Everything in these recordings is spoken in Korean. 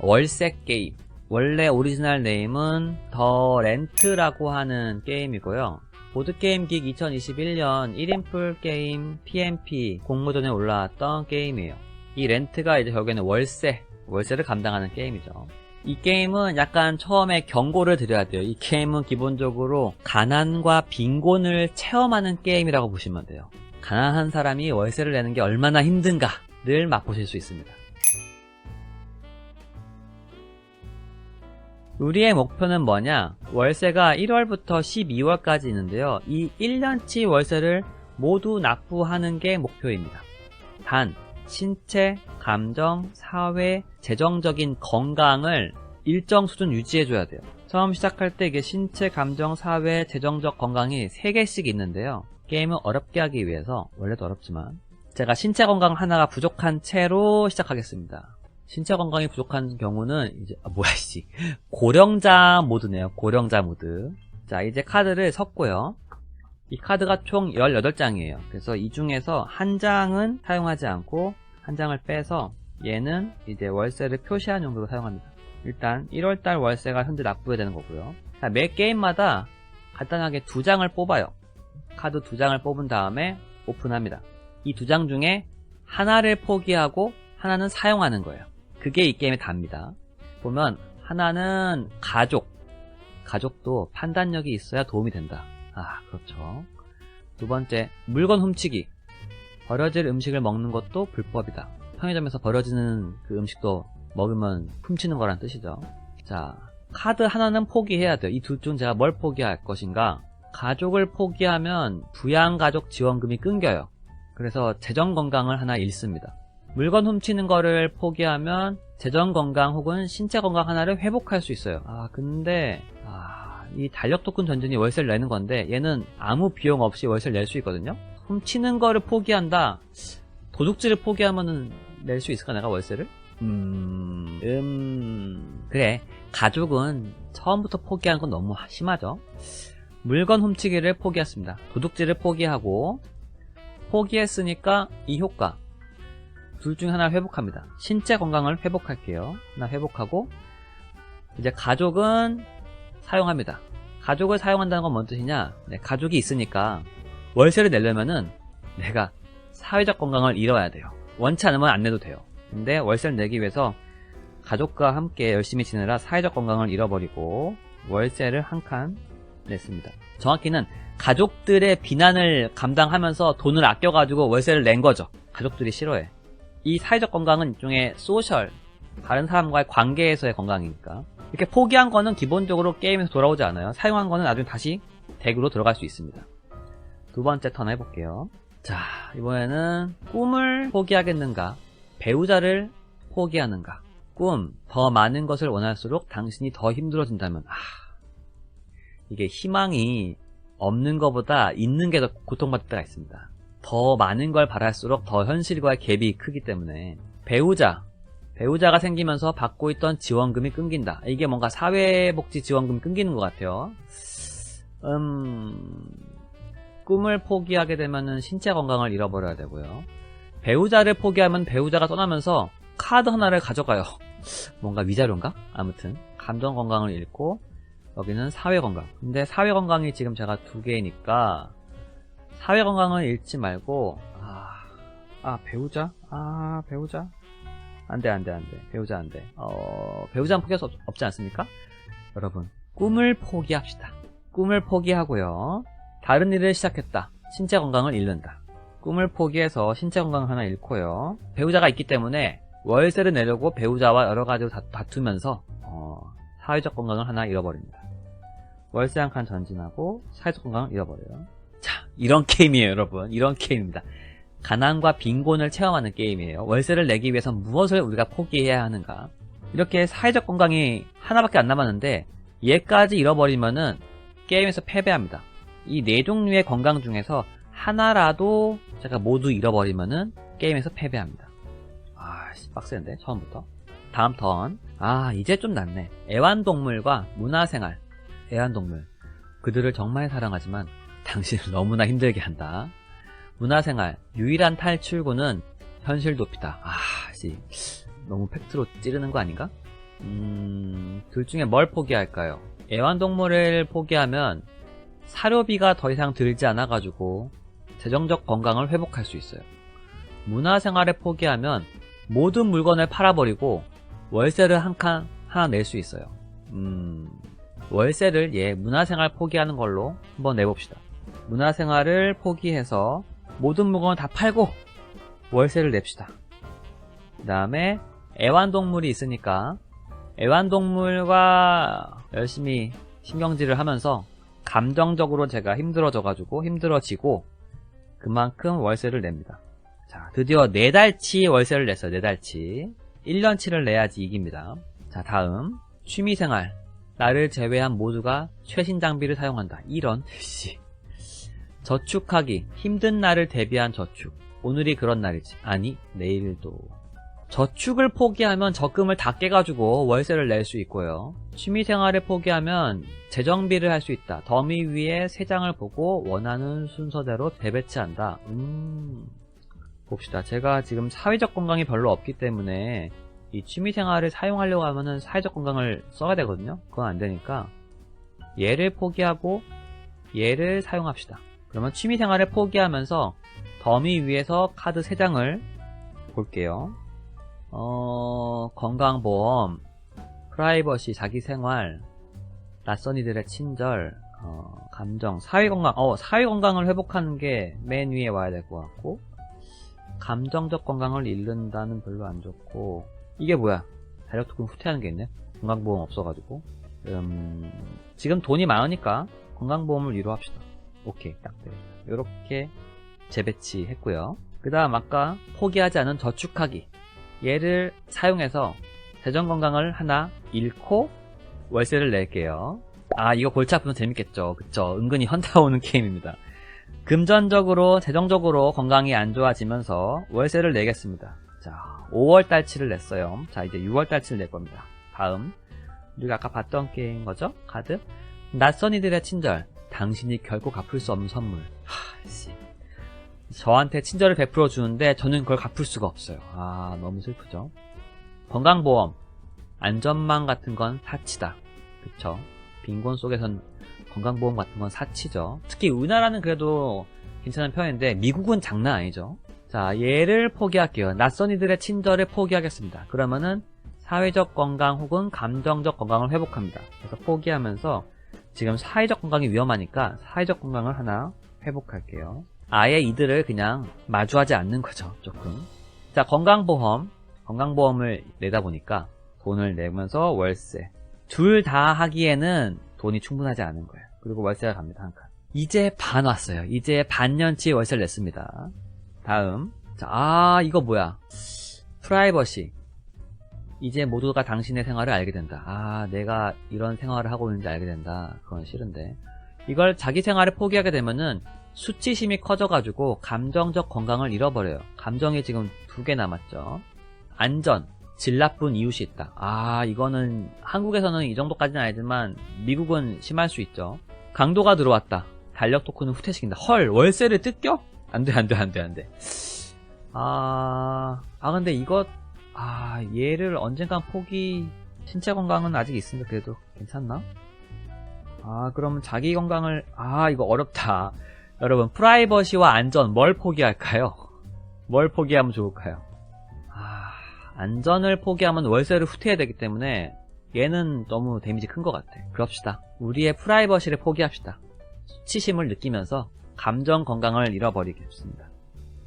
월세 게임. 원래 오리지널 네임은 더 렌트라고 하는 게임이고요. 보드게임기획 2021년 1인 풀게임 PMP 공모전에 올라왔던 게임이에요. 이 렌트가 이제 결국에는 월세를 감당하는 게임이죠. 이 게임은 약간 처음에 경고를 드려야 돼요. 이 게임은 기본적으로 가난과 빈곤을 체험하는 게임이라고 보시면 돼요. 가난한 사람이 월세를 내는 게 얼마나 힘든가를 맛보실 수 있습니다. 우리의 목표는 뭐냐? 월세가 1월부터 12월까지 있는데요. 이 1년치 월세를 모두 납부하는 게 목표입니다. 단, 신체, 감정, 사회, 재정적인 건강을 일정 수준 유지해줘야 돼요. 처음 시작할 때 이게 신체, 감정, 사회, 재정적 건강이 3개씩 있는데요. 게임을 어렵게 하기 위해서, 원래도 어렵지만 제가 신체 건강 하나가 부족한 채로 시작하겠습니다. 신체 건강이 부족한 경우는 이제 고령자 모드네요. 고령자 모드. 자, 이제 카드를 섞고요. 이 카드가 총 18장이에요. 그래서 이 중에서 한 장은 사용하지 않고 한 장을 빼서 얘는 이제 월세를 표시하는 용도로 사용합니다. 일단 1월달 월세가 현재 납부해야 되는 거고요. 자, 매 게임마다 간단하게 2장을 뽑아요. 카드 2장을 뽑은 다음에 오픈합니다. 이 2장 중에 하나를 포기하고 하나는 사용하는 거예요. 그게 이 게임의 답니다. 보면 하나는 가족도 판단력이 있어야 도움이 된다. 아, 그렇죠. 두 번째, 물건 훔치기. 버려질 음식을 먹는 것도 불법이다. 편의점에서 버려지는 그 음식도 먹으면 훔치는 거란 뜻이죠. 자, 카드 하나는 포기해야 돼요. 이 둘 중 제가 뭘 포기할 것인가? 가족을 포기하면 부양가족 지원금이 끊겨요. 그래서 재정건강을 하나 잃습니다. 물건 훔치는 거를 포기하면 재정건강 혹은 신체건강 하나를 회복할 수 있어요. 근데 이 달력 토큰 던전이 월세를 내는 건데 얘는 아무 비용 없이 월세를 낼 수 있거든요. 훔치는 거를 포기한다. 도둑질을 포기하면은 낼 수 있을까 내가 월세를? 그래, 가족은 처음부터 포기하는 건 너무 심하죠. 물건 훔치기를 포기했습니다. 도둑질을 포기하고, 포기했으니까 이 효과 둘 중에 하나를 회복합니다. 신체 건강을 회복할게요. 하나 회복하고, 이제 가족은 사용합니다. 가족을 사용한다는 건 뭔 뜻이냐? 네, 가족이 있으니까 월세를 내려면은 내가 사회적 건강을 잃어야 돼요. 원치 않으면 안 내도 돼요. 근데 월세를 내기 위해서 가족과 함께 열심히 지내라 사회적 건강을 잃어버리고 월세를 한 칸 냈습니다. 정확히는 가족들의 비난을 감당하면서 돈을 아껴가지고 월세를 낸 거죠. 가족들이 싫어해. 이 사회적 건강은 일종의 소셜, 다른 사람과의 관계에서의 건강이니까. 이렇게 포기한 거는 기본적으로 게임에서 돌아오지 않아요. 사용한 거는 나중에 다시 덱으로 들어갈 수 있습니다. 두 번째 턴 해볼게요. 자, 이번에는 꿈을 포기하겠는가? 배우자를 포기하는가? 꿈, 더 많은 것을 원할수록 당신이 더 힘들어진다면 이게 희망이 없는 것보다 있는 게 더 고통받을 때가 있습니다. 더 많은 걸 바랄수록 더 현실과의 갭이 크기 때문에 배우자가 생기면서 받고 있던 지원금이 끊긴다. 이게 뭔가 사회복지 지원금이 끊기는 것 같아요. 꿈을 포기하게 되면은 신체 건강을 잃어버려야 되고요. 배우자를 포기하면 배우자가 떠나면서 카드 하나를 가져가요. 뭔가 위자료인가? 아무튼 감정 건강을 잃고 여기는 사회 건강. 근데 사회 건강이 지금 제가 2개니까 사회 건강을 잃지 말고 배우자? 배우자? 안돼. 배우자 안돼. 배우자는 포기할 수 없지 않습니까? 여러분, 꿈을 포기합시다. 꿈을 포기하고요. 다른 일을 시작했다. 신체 건강을 잃는다. 꿈을 포기해서 신체 건강을 하나 잃고요. 배우자가 있기 때문에 월세를 내려고 배우자와 여러 가지로 다투면서 사회적 건강을 하나 잃어버립니다. 월세 한 칸 전진하고 사회적 건강을 잃어버려요. 자, 이런 게임이에요, 여러분. 이런 게임입니다. 가난과 빈곤을 체험하는 게임이에요. 월세를 내기 위해서 무엇을 우리가 포기해야 하는가? 이렇게 사회적 건강이 하나밖에 안 남았는데 얘까지 잃어버리면은 게임에서 패배합니다. 이 4종류의 건강 중에서 하나라도 제가 모두 잃어버리면은 게임에서 패배합니다. 빡센데 처음부터. 다음 턴. 이제 좀 낫네. 애완동물과 문화생활. 애완동물, 그들을 정말 사랑하지만 당신을 너무나 힘들게 한다. 문화생활, 유일한 탈출구는 현실 도피다. 너무 팩트로 찌르는 거 아닌가? 둘 중에 뭘 포기할까요? 애완동물을 포기하면 사료비가 더 이상 들지 않아가지고 재정적 건강을 회복할 수 있어요. 문화생활을 포기하면 모든 물건을 팔아버리고 월세를 하나 낼 수 있어요. 월세를 문화생활 포기하는 걸로 한번 내봅시다. 문화생활을 포기해서 모든 물건을 다 팔고 월세를 냅시다. 그 다음에 애완동물이 있으니까 애완동물과 열심히 신경질을 하면서 감정적으로 제가 힘들어지고 그만큼 월세를 냅니다. 자, 드디어 4달치 월세를 냈어요. 4달치. 1년치를 내야지 이깁니다. 자, 다음 취미생활. 나를 제외한 모두가 최신 장비를 사용한다. 이런 씨. 저축하기. 힘든 날을 대비한 저축. 오늘이 그런 날이지. 아니, 내일도. 저축을 포기하면 적금을 다 깨가지고 월세를 낼 수 있고요. 취미생활을 포기하면 재정비를 할 수 있다. 더미 위에 세 장을 보고 원하는 순서대로 재배치한다. 봅시다. 제가 지금 사회적 건강이 별로 없기 때문에 이 취미생활을 사용하려고 하면은 사회적 건강을 써야 되거든요. 그건 안 되니까 얘를 포기하고 얘를 사용합시다. 그러면 취미생활을 포기하면서 더미 위에서 카드 3장을 볼게요. 건강보험, 프라이버시, 자기생활, 낯선 이들의 친절, 감정, 사회건강. 사회건강을 회복하는 게 맨 위에 와야 될 것 같고, 감정적 건강을 잃는다는 별로 안 좋고, 이게 뭐야? 달력토큰 후퇴하는 게 있네? 건강보험 없어가지고. 지금 돈이 많으니까 건강보험을 위로 합시다. 오케이, 딱 돼. 요렇게 재배치 했고요. 그 다음 아까 포기하지 않은 저축하기. 얘를 사용해서 재정건강을 하나 잃고 월세를 낼게요. 아, 이거 골치 아프면 재밌겠죠. 그쵸? 은근히 현타 오는 게임입니다. 금전적으로, 재정적으로 건강이 안 좋아지면서 월세를 내겠습니다. 자, 5월달치를 냈어요. 자, 이제 6월달치를 낼 겁니다. 다음, 우리가 아까 봤던 게임 거죠? 카드. 낯선 이들의 친절. 당신이 결코 갚을 수 없는 선물. 씨. 저한테 친절을 베풀어 주는데 저는 그걸 갚을 수가 없어요. 아, 너무 슬프죠. 건강보험. 안전망 같은 건 사치다. 그쵸? 빈곤 속에선 건강보험 같은 건 사치죠. 특히 우리나라는 그래도 괜찮은 편인데 미국은 장난 아니죠. 자, 얘를 포기할게요. 낯선 이들의 친절을 포기하겠습니다. 그러면은 사회적 건강 혹은 감정적 건강을 회복합니다. 그래서 포기하면서 지금 사회적 건강이 위험하니까 사회적 건강을 하나 회복할게요. 아예 이들을 그냥 마주하지 않는 거죠. 조금. 자, 건강보험을 내다 보니까 돈을 내면서 월세. 둘 다 하기에는 돈이 충분하지 않은 거예요. 그리고 월세가 갑니다. 한 칸. 이제 반 왔어요. 이제 반년치 월세를 냈습니다. 다음. 자, 이거 뭐야? 프라이버시. 이제 모두가 당신의 생활을 알게 된다. 아, 내가 이런 생활을 하고 있는지 알게 된다. 그건 싫은데. 이걸 자기 생활을 포기하게 되면은 수치심이 커져가지고 감정적 건강을 잃어버려요. 감정이 지금 2개 남았죠. 안전. 질 나쁜 이웃이 있다. 아, 이거는 한국에서는 이 정도까지는 아니지만 미국은 심할 수 있죠. 강도가 들어왔다. 달력 토큰을 후퇴시킨다. 헐, 월세를 뜯겨? 안 돼. 근데 이거 얘를 언젠간 신체 건강은 아직 있으니까 그래도 괜찮나? 그러면 자기 건강을 이거 어렵다. 여러분, 프라이버시와 안전 뭘 포기할까요? 뭘 포기하면 좋을까요? 안전을 포기하면 월세를 후퇴해야 되기 때문에 얘는 너무 데미지 큰 것 같아. 그럽시다. 우리의 프라이버시를 포기합시다. 수치심을 느끼면서 감정 건강을 잃어버리겠습니다.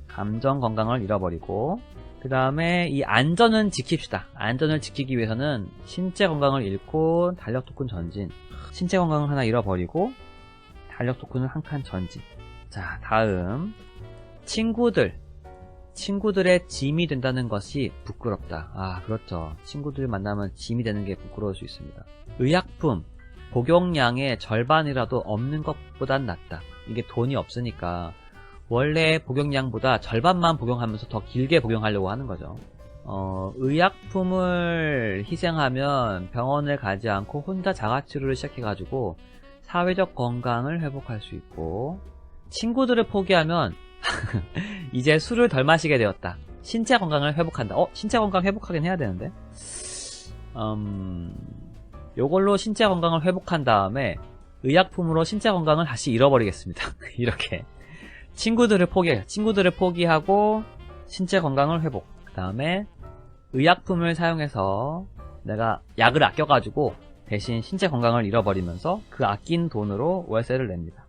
감정 건강을 잃어버리고 그 다음에 이 안전은 지킵시다. 안전을 지키기 위해서는 신체 건강을 잃고 달력 토큰 전진. 신체 건강을 하나 잃어버리고 달력 토큰을 한 칸 전진. 자, 다음 친구들의 짐이 된다는 것이 부끄럽다. 그렇죠. 친구들 만나면 짐이 되는 게 부끄러울 수 있습니다. 의약품, 복용량의 절반이라도 없는 것보단 낫다. 이게 돈이 없으니까 원래 복용량보다 절반만 복용하면서 더 길게 복용하려고 하는 거죠. 의약품을 희생하면 병원을 가지 않고 혼자 자가치료를 시작해가지고 사회적 건강을 회복할 수 있고, 친구들을 포기하면 이제 술을 덜 마시게 되었다. 신체 건강을 회복한다. 신체 건강 회복하긴 해야 되는데 요걸로 신체 건강을 회복한 다음에 의약품으로 신체 건강을 다시 잃어버리겠습니다. 이렇게 친구들을 포기하고 신체 건강을 회복. 그 다음에 의약품을 사용해서 내가 약을 아껴가지고 대신 신체 건강을 잃어버리면서 그 아낀 돈으로 월세를 냅니다.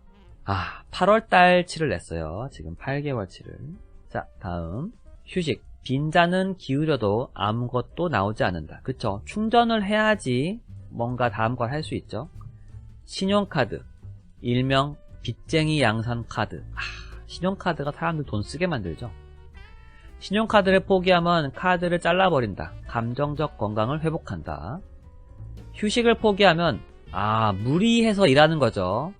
8월달치를 냈어요. 지금 8개월치를. 자, 다음 휴식. 빈자는 기울여도 아무것도 나오지 않는다. 그쵸? 충전을 해야지 뭔가 다음 걸 할 수 있죠. 신용카드, 일명 빚쟁이 양산 카드. 신용카드가 사람들 돈 쓰게 만들죠. 신용카드를 포기하면 카드를 잘라버린다. 감정적 건강을 회복한다. 휴식을 포기하면 무리해서 일하는 거죠.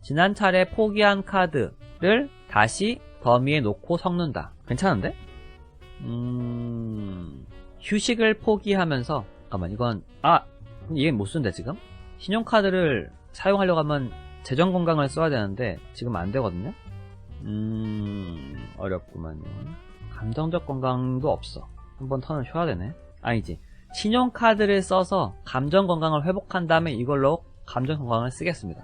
지난 차례 포기한 카드를 다시 더미에 놓고 섞는다. 괜찮은데? 휴식을 포기하면서 잠깐만 이건 이게 못 쓴대 지금? 신용카드를 사용하려고 하면 재정 건강을 써야 되는데 지금 안 되거든요? 어렵구만요. 감정적 건강도 없어. 한번 턴을 쉬어야 되네. 아니지. 신용카드를 써서 감정 건강을 회복한 다음에 이걸로 감정 건강을 쓰겠습니다.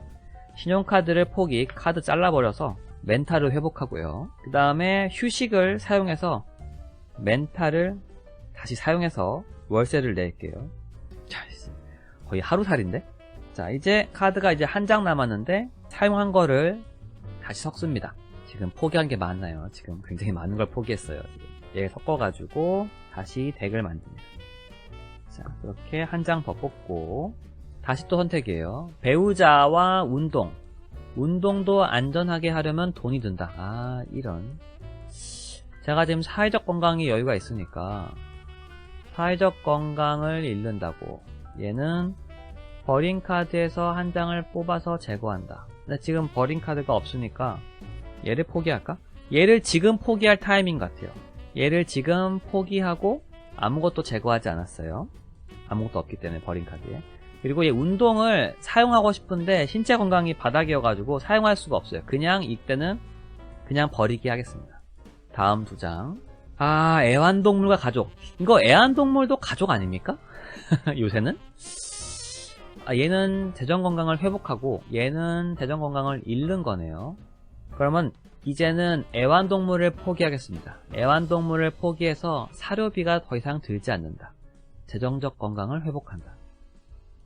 신용카드를 포기, 카드 잘라버려서 멘탈을 회복하고요. 그 다음에 휴식을 사용해서 멘탈을 다시 사용해서 월세를 낼게요. 자, 거의 하루살인데? 자, 이제 카드가 이제 한 장 남았는데 사용한 거를 다시 섞습니다. 지금 포기한 게 많나요? 지금 굉장히 많은 걸 포기했어요. 지금 얘 섞어가지고 다시 덱을 만듭니다. 자, 그렇게 한 장 더 뽑고 다시 또 선택이에요. 배우자와 운동. 운동도 안전하게 하려면 돈이 든다. 이런. 제가 지금 사회적 건강에 여유가 있으니까 사회적 건강을 잃는다고. 얘는 버린 카드에서 한 장을 뽑아서 제거한다. 근데 지금 버린 카드가 없으니까 얘를 포기할까? 얘를 지금 포기할 타이밍 같아요. 얘를 지금 포기하고 아무것도 제거하지 않았어요. 아무것도 없기 때문에 버린 카드에. 그리고 얘 운동을 사용하고 싶은데 신체 건강이 바닥이어가지고 사용할 수가 없어요. 그냥 이때는 그냥 버리기 하겠습니다. 다음 두 장. 애완동물과 가족. 이거 애완동물도 가족 아닙니까? 요새는? 얘는 재정 건강을 회복하고 얘는 재정 건강을 잃는 거네요. 그러면 이제는 애완동물을 포기하겠습니다. 애완동물을 포기해서 사료비가 더 이상 들지 않는다. 재정적 건강을 회복한다.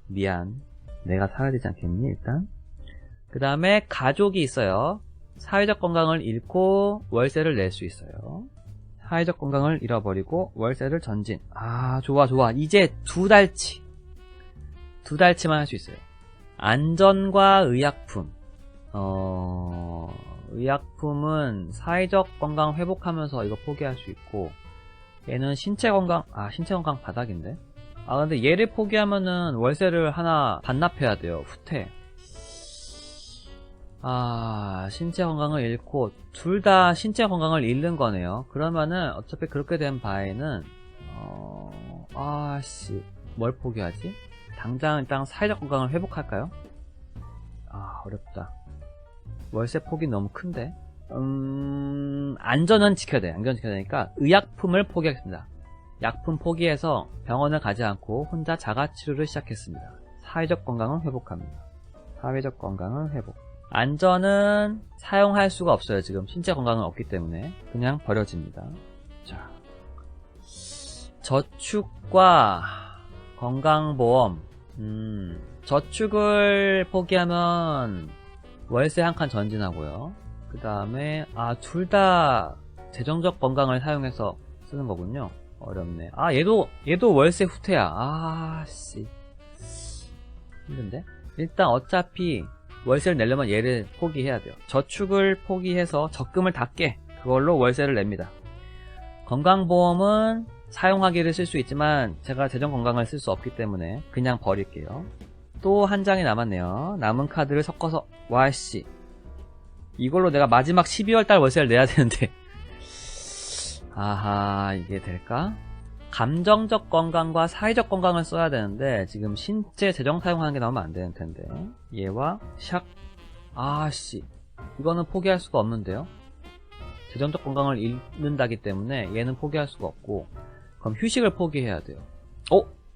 미안. 내가 살아야 되지 않겠니 일단? 그 다음에 가족이 있어요. 사회적 건강을 잃고 월세를 낼 수 있어요. 사회적 건강을 잃어버리고 월세를 전진. 좋아. 이제 두 달치만 할 수 있어요. 안전과 의약품. 의약품은 사회적 건강 회복하면서 이거 포기할 수 있고, 얘는 신체 건강 바닥인데? 근데 얘를 포기하면은 월세를 하나 반납해야 돼요. 후퇴. 신체 건강을 잃고 둘 다 신체 건강을 잃는 거네요. 그러면은 어차피 그렇게 된 바에는 뭘 포기하지? 당장 일단 사회적 건강을 회복할까요? 어렵다. 월세 폭이 너무 큰데? 안전은 지켜야 돼. 안전 지켜야 되니까 의약품을 포기하겠습니다. 약품 포기해서 병원을 가지 않고 혼자 자가치료를 시작했습니다. 사회적 건강을 회복합니다. 사회적 건강을 회복. 안전은 사용할 수가 없어요. 지금 신체 건강은 없기 때문에 그냥 버려집니다. 자, 저축과 건강보험. 저축을 포기하면 월세 한 칸 전진하고요. 그 다음에 둘 다 재정적 건강을 사용해서 쓰는 거군요. 어렵네. 얘도 월세 후퇴야. 힘든데? 일단 어차피 월세를 내려면 얘를 포기해야 돼요. 저축을 포기해서 적금을 다 깨. 그걸로 월세를 냅니다. 건강보험은 사용하기를 쓸 수 있지만 제가 재정 건강을 쓸 수 없기 때문에 그냥 버릴게요. 또 한 장이 남았네요. 남은 카드를 섞어서 이걸로 내가 마지막 12월달 월세를 내야 되는데 이게 될까? 감정적 건강과 사회적 건강을 써야 되는데 지금 신체 재정 사용하는 게 나오면 안 되는 텐데 얘와 이거는 포기할 수가 없는데요. 재정적 건강을 잃는다기 때문에 얘는 포기할 수가 없고 그럼 휴식을 포기해야 돼요.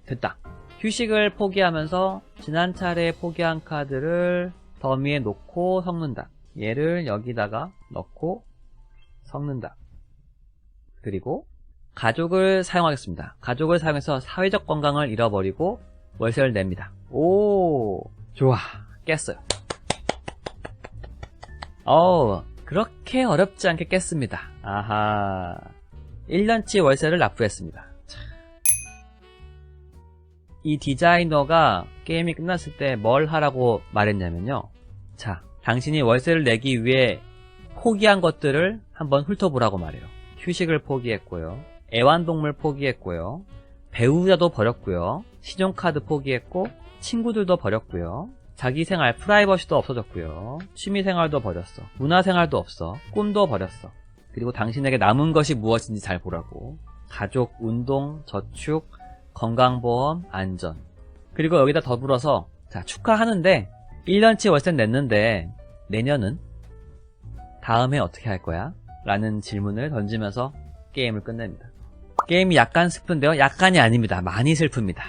됐다. 휴식을 포기하면서 지난 차례에 포기한 카드를 더미에 놓고 섞는다. 얘를 여기다가 넣고 섞는다. 그리고 가족을 사용하겠습니다. 가족을 사용해서 사회적 건강을 잃어버리고 월세를 냅니다. 오, 좋아. 깼어요. 그렇게 어렵지 않게 깼습니다. 아하. 1년치 월세를 납부했습니다. 이 디자이너가 게임이 끝났을 때 뭘 하라고 말했냐면요. 자, 당신이 월세를 내기 위해 포기한 것들을 한번 훑어보라고 말해요. 휴식을 포기했고요. 애완동물 포기했고요. 배우자도 버렸고요. 신용카드 포기했고 친구들도 버렸고요. 자기 생활, 프라이버시도 없어졌고요. 취미생활도 버렸어. 문화생활도 없어. 꿈도 버렸어. 그리고 당신에게 남은 것이 무엇인지 잘 보라고. 가족, 운동, 저축, 건강보험, 안전. 그리고 여기다 더불어서 자, 축하하는데 1년치 월세는 냈는데 내년은? 다음에 어떻게 할 거야? 라는 질문을 던지면서 게임을 끝냅니다. 게임이 약간 슬픈데요. 약간이 아닙니다. 많이 슬픕니다.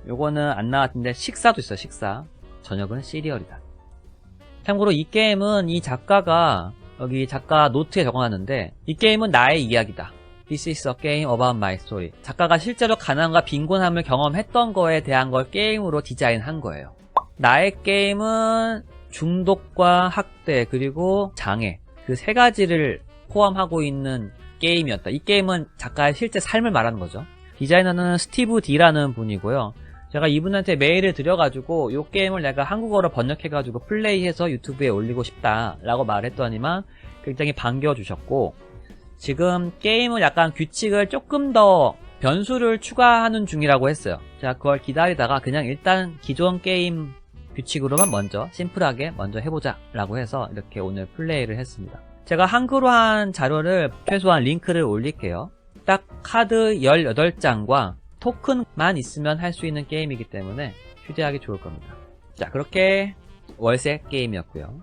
요거는 안 나왔는데 식사도 있어요. 식사. 저녁은 시리얼이다. 참고로 이 게임은 이 작가가 여기 작가 노트에 적어놨는데 이 게임은 나의 이야기다. This is a game about my story. 작가가 실제로 가난과 빈곤함을 경험했던 거에 대한 걸 게임으로 디자인한 거예요. 나의 게임은 중독과 학대 그리고 장애 그 세 가지를 포함하고 있는 게임이었다. 이 게임은 작가의 실제 삶을 말하는 거죠. 디자이너는 스티브 D라는 분이고요. 제가 이분한테 메일을 드려가지고 이 게임을 내가 한국어로 번역해가지고 플레이해서 유튜브에 올리고 싶다 라고 말했더니만 굉장히 반겨주셨고 지금 게임은 약간 규칙을 조금 더 변수를 추가하는 중이라고 했어요. 제가 그걸 기다리다가 그냥 일단 기존 게임 규칙으로만 먼저 심플하게 먼저 해보자 라고 해서 이렇게 오늘 플레이를 했습니다. 제가 한글화한 자료를 최소한 링크를 올릴게요. 딱 카드 18장과 토큰만 있으면 할 수 있는 게임이기 때문에 휴대하기 좋을 겁니다. 자, 그렇게 월세 게임이었고요.